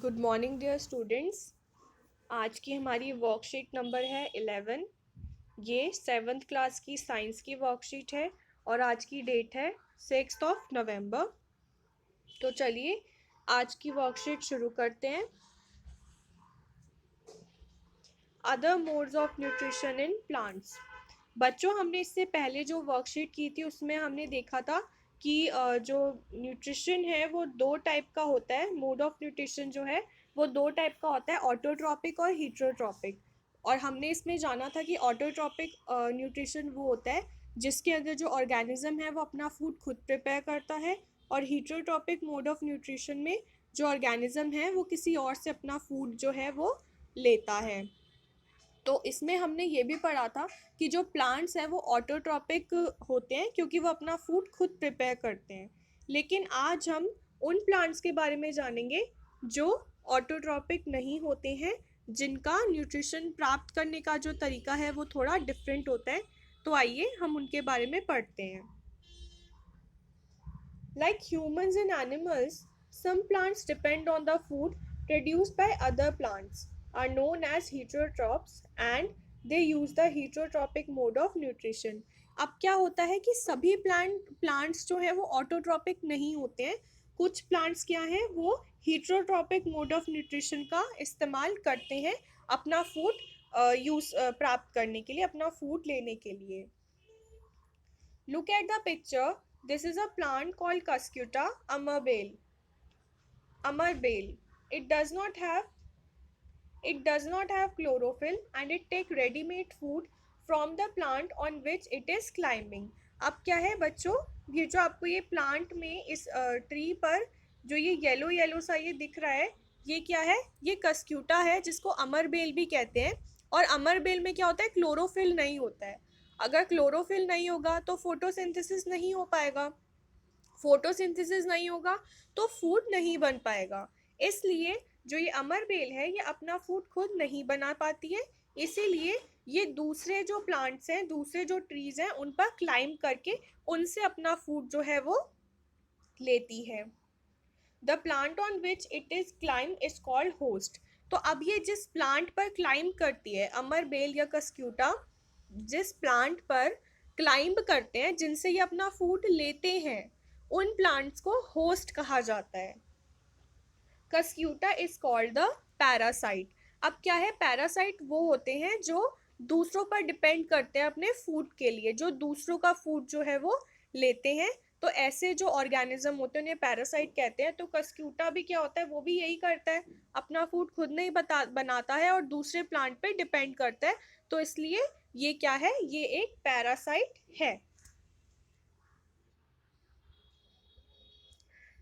Good morning dear students. आज की हमारी वर्कशीट नंबर है 11। ये सेवन्थ क्लास की साइंस की वर्कशीट है और आज की डेट है 6 नवंबर। तो चलिए आज की वर्कशीट शुरू करते हैं। Other modes of nutrition in plants. बच्चों, हमने इससे पहले जो वर्कशीट की थी उसमें हमने देखा था कि जो न्यूट्रिशन है वो दो टाइप का होता है। मोड ऑफ न्यूट्रिशन जो है वो दो टाइप का होता है, ऑटोट्रॉपिक और हीटरोट्रॉपिक। और हमने इसमें जाना था कि ऑटोट्रॉपिक न्यूट्रिशन वो होता है जिसके अंदर जो ऑर्गेनिज्म है वो अपना फूड खुद प्रिपेयर करता है, और हीटरोट्रॉपिक मोड ऑफ न्यूट्रिशन में जो ऑर्गेनिज्म है वो किसी और से अपना फूड जो है वो लेता है। तो इसमें हमने ये भी पढ़ा था कि जो प्लांट्स हैं वो ऑटोट्रॉपिक होते हैं क्योंकि वो अपना फूड खुद प्रिपेयर करते हैं। लेकिन आज हम उन प्लांट्स के बारे में जानेंगे जो ऑटोट्रॉपिक नहीं होते हैं, जिनका न्यूट्रिशन प्राप्त करने का जो तरीका है वो थोड़ा डिफरेंट होता है। तो आइए हम उनके बारे में पढ़ते हैं। Like humans and animals, some plants depend on the food produced by other plants, are known as heterotrophs, and they use the heterotrophic mode of nutrition. अब क्या होता है कि सभी प्लांट्स जो है वो ऑटोट्रॉपिक नहीं होते हैं। कुछ प्लांट्स क्या हैं, वो हीटरोट्रॉपिक मोड ऑफ न्यूट्रिशन का इस्तेमाल करते हैं अपना फूड यूज प्राप्त करने के लिए, अपना फूड लेने के लिए। Look at the picture. This is a plant called Cuscuta amarbale. Amarbale. It does not have it does not have chlorophyll, and it take ready-made food from the plant on which it is climbing. अब क्या है बच्चों, ये जो आपको ये plant में इस ट्री पर जो ये येलो येलो सा ये दिख रहा है, ये क्या है? ये कस्क्यूटा है जिसको अमरबेल भी कहते हैं। और अमरबेल में क्या होता है? क्लोरोफिल नहीं होता है। अगर क्लोरोफिल नहीं होगा तो फोटोसिंथेसिस नहीं हो पाएगा। फोटोसिंथेसिस नहीं होगा तो फूड नहीं बन पाएगा। इसलिए जो ये अमर बेल है ये अपना फूड खुद नहीं बना पाती है। इसीलिए ये दूसरे जो प्लांट्स हैं, दूसरे जो ट्रीज हैं, उन पर क्लाइंब करके उनसे अपना फूड जो है वो लेती है। The plant on which it is climb is called host. तो अब ये जिस प्लांट पर क्लाइंब करती है, अमर बेल या कस्क्यूटा, जिस प्लांट पर क्लाइंब करते हैं, जिनसे ये अपना फूड लेते हैं, उन प्लांट्स को होस्ट कहा जाता है। Cuscuta is called the parasite. अब क्या है? पैरासाइट वो होते हैं जो दूसरों पर डिपेंड करते हैं अपने फूड के लिए, जो दूसरों का फूड जो है वो लेते हैं। तो ऐसे जो ऑर्गेनिज्म होते हैं उन्हें पैरासाइट कहते हैं। तो कस्क्यूटा भी क्या होता है? वो भी यही करता है, अपना फूड खुद नहीं बनाता है और दूसरे प्लांट पे डिपेंड करता है। तो इसलिए ये क्या है? ये एक पैरासाइट है।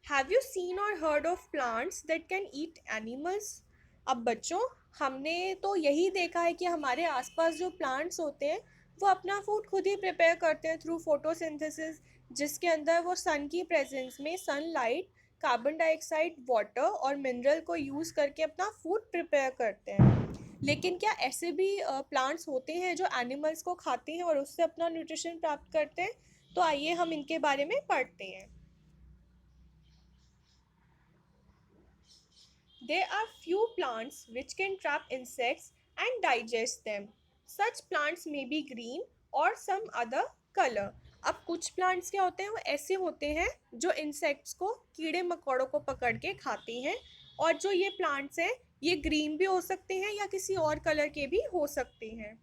हैव यू सीन और heard of plants that can eat animals? अब बच्चों, हमने तो यही देखा है कि हमारे आसपास जो प्लांट्स होते हैं वो अपना फूड खुद ही प्रिपेयर करते हैं थ्रू फोटोसिंथेसिस, जिसके अंदर वो सन की प्रेजेंस में सनलाइट, कार्बन डाइऑक्साइड, वाटर और मिनरल को यूज़ करके अपना फूड प्रिपेयर करते हैं। लेकिन क्या ऐसे भी प्लांट्स होते हैं जो एनिमल्स को खाते हैं और उससे अपना न्यूट्रिशन प्राप्त करते हैं? तो आइए हम इनके बारे में पढ़ते हैं। There are few plants which can trap insects and digest them. Such plants may be green or some other color. अब कुछ प्लांट्स क्या होते हैं? वो ऐसे होते हैं जो इंसेक्ट्स को, कीड़े मकोड़ों को पकड़ के खाते हैं। और जो ये प्लांट्स हैं ये ग्रीन भी हो सकते हैं या किसी और कलर के भी हो सकते हैं।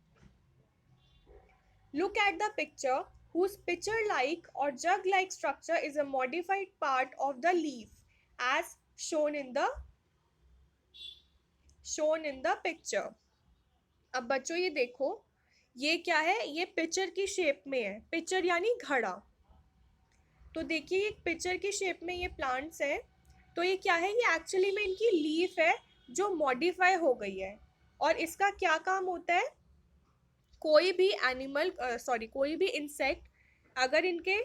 Look at the picture whose pitcher-like or jug-like structure is a modified part of the leaf as shown in the picture. अब बच्चों ये देखो, ये क्या है? ये पिक्चर की शेप में है। पिक्चर यानी घड़ा। तो देखिए ये पिक्चर की शेप में ये प्लांट्स हैं। तो ये क्या है? ये एक्चुअली में इनकी लीफ है जो मॉडिफाई हो गई है। और इसका क्या काम होता है? कोई भी कोई भी इंसेक्ट अगर इनके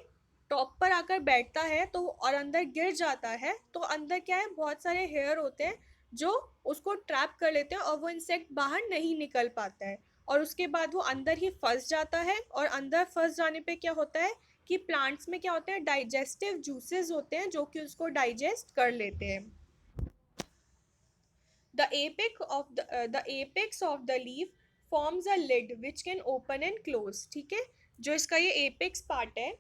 टॉप पर आकर बैठता है तो और अंदर गिर जाता है, तो अंदर क्या है? बहुत सारे हेयर होते हैं जो उसको ट्रैप कर लेते हैं और वो इंसेक्ट बाहर नहीं निकल पाता है। और उसके बाद वो अंदर ही फंस जाता है। और अंदर फंस जाने पे क्या होता है कि प्लांट्स में क्या होते हैं? डाइजेस्टिव जूसेस होते हैं जो कि उसको डाइजेस्ट कर लेते हैं। the apex of the leaf forms a lid which can open and close. ठीक है, जो इसका ये एपेक्स पार्ट है,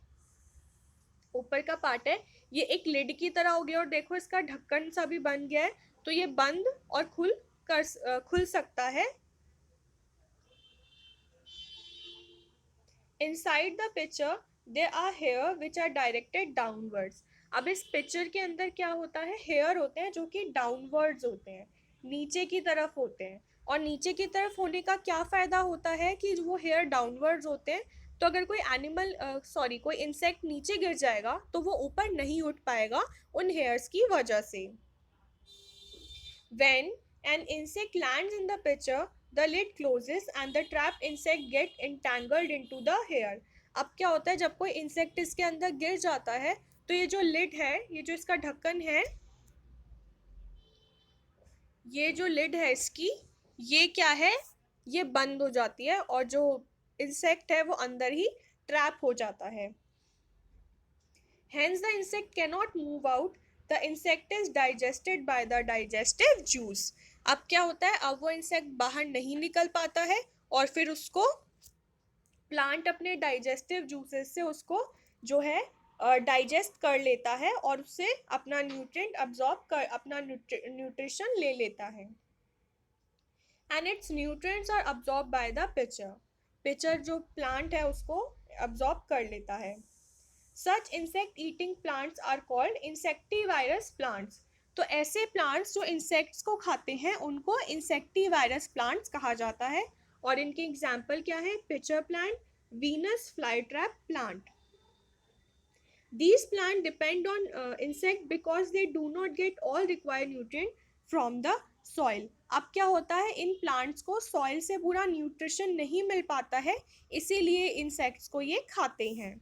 ऊपर का पार्ट है, ये एक लिड की तरह हो गया, और देखो इसका ढक्कन सा भी बन गया है, तो ये बंद और खुल सकता है. Inside the pitcher there are hair which are directed downwards. अब इस पिक्चर के अंदर क्या होता है, हेयर होते हैं जो कि डाउनवर्ड्स होते हैं, नीचे की तरफ होते हैं. और नीचे की तरफ होने का क्या फायदा होता है कि वो हेयर डाउनवर्ड्स होते हैं, तो अगर कोई कोई इंसेक्ट नीचे गिर जाएगा तो वो ऊपर नहीं उठ पाएगा उन हेयर्स की वजह से. When an insect lands in the pitcher, the lid closes and the trapped insect get entangled into the hair. अब क्या होता है, जब कोई इंसेक्ट इसके अंदर गिर जाता है तो ये जो लिड है, ये जो इसका ढक्कन है, ये जो लिड है इसकी, ये क्या है, ये बंद हो जाती है और जो इंसेक्ट है वो अंदर ही ट्रैप हो जाता है. Hence the insect cannot move out. The insect is digested by the digestive juice. अब क्या होता है, अब वो इंसेक्ट बाहर नहीं निकल पाता है और फिर उसको प्लांट अपने डाइजेस्टिव जूसेस से उसको जो है डाइजेस्ट कर लेता है और उससे अपना न्यूट्रिएंट अब्जॉर्ब कर, अपना न्यूट्रिशन ले लेता है. And its nutrients are absorb by the pitcher. Pitcher जो प्लांट है उसको अब्जॉर्ब कर लेता है. Such insect eating plants are called insectivorous plants. तो ऐसे प्लांट्स जो इंसेक्ट्स को खाते हैं उनको इंसेक्टिवायरस प्लांट्स कहा जाता है. और इनके एग्जाम्पल क्या है, pitcher plant, Venus flytrap plant. These plants depend on insect because they do not get all required nutrient from the soil. अब क्या होता है, इन प्लांट्स को सॉइल से पूरा न्यूट्रिशन नहीं मिल पाता है, इसीलिए इंसेक्ट्स को ये खाते हैं.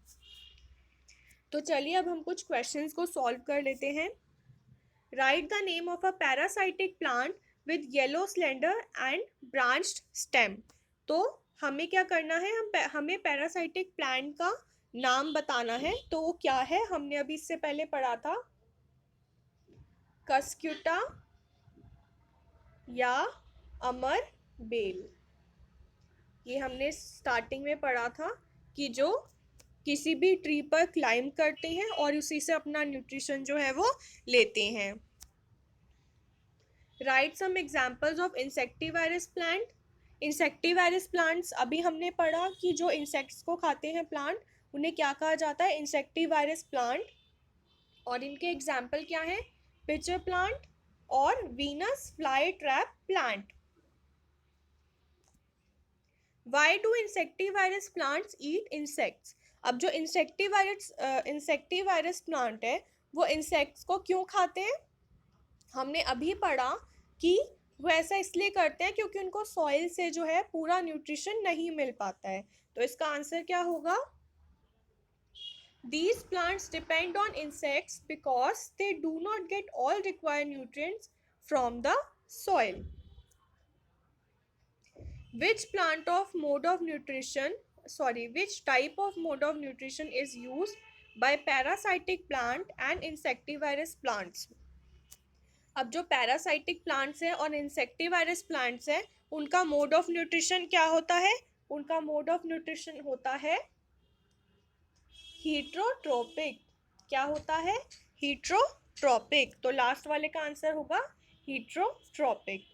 तो चलिए अब हम कुछ क्वेश्चंस को सॉल्व कर लेते हैं. Right the name of a parasitic plant with yellow slender and branched stem. तो हमें क्या करना है, हमें पैरासाइटिक प्लांट का नाम बताना है. तो वो क्या है, हमने अभी इससे पहले पढ़ा था कस्क्यूटा या अमर बेल. ये हमने स्टार्टिंग में पढ़ा था कि जो किसी भी ट्री पर क्लाइंब करते हैं और उसी से अपना न्यूट्रिशन जो है वो लेते हैं. Right some examples of insectivorous plant. Insectivorous plants अभी हमने पढ़ा कि जो इंसेक्ट्स को खाते हैं प्लांट, उन्हें क्या कहा जाता है, इंसेक्टिवायरस प्लांट. और इनके एग्जाम्पल क्या है, पिचर प्लांट और Venus fly trap plant. Why do insectivorous plants eat insects. अब जो इंसेक्टिवायरस प्लांट है वो इंसेक्ट्स को क्यों खाते हैं, हमने अभी पढ़ा कि वो ऐसा इसलिए करते हैं क्योंकि उनको सॉइल से जो है पूरा न्यूट्रिशन नहीं मिल पाता है. तो इसका आंसर क्या होगा, These plants depend on insects because they do not get all required nutrients from the soil. Which type of mode of nutrition is used by parasitic plant and insectivorous plants. अब जो parasitic plants हैं और इंसेक्टिवायरस plants हैं उनका mode of nutrition क्या होता है, उनका मोड ऑफ न्यूट्रिशन होता है हीट्रोट्रोपिक. क्या होता है, हीट्रोट्रोपिक. तो लास्ट वाले का आंसर होगा हीट्रोट्रोपिक.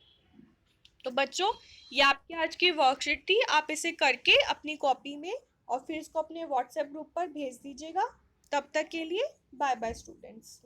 तो बच्चों ये आपकी आज की वर्कशीट थी, आप इसे करके अपनी कॉपी में और फिर इसको अपने व्हाट्सएप ग्रुप पर भेज दीजिएगा. तब तक के लिए बाय बाय स्टूडेंट्स.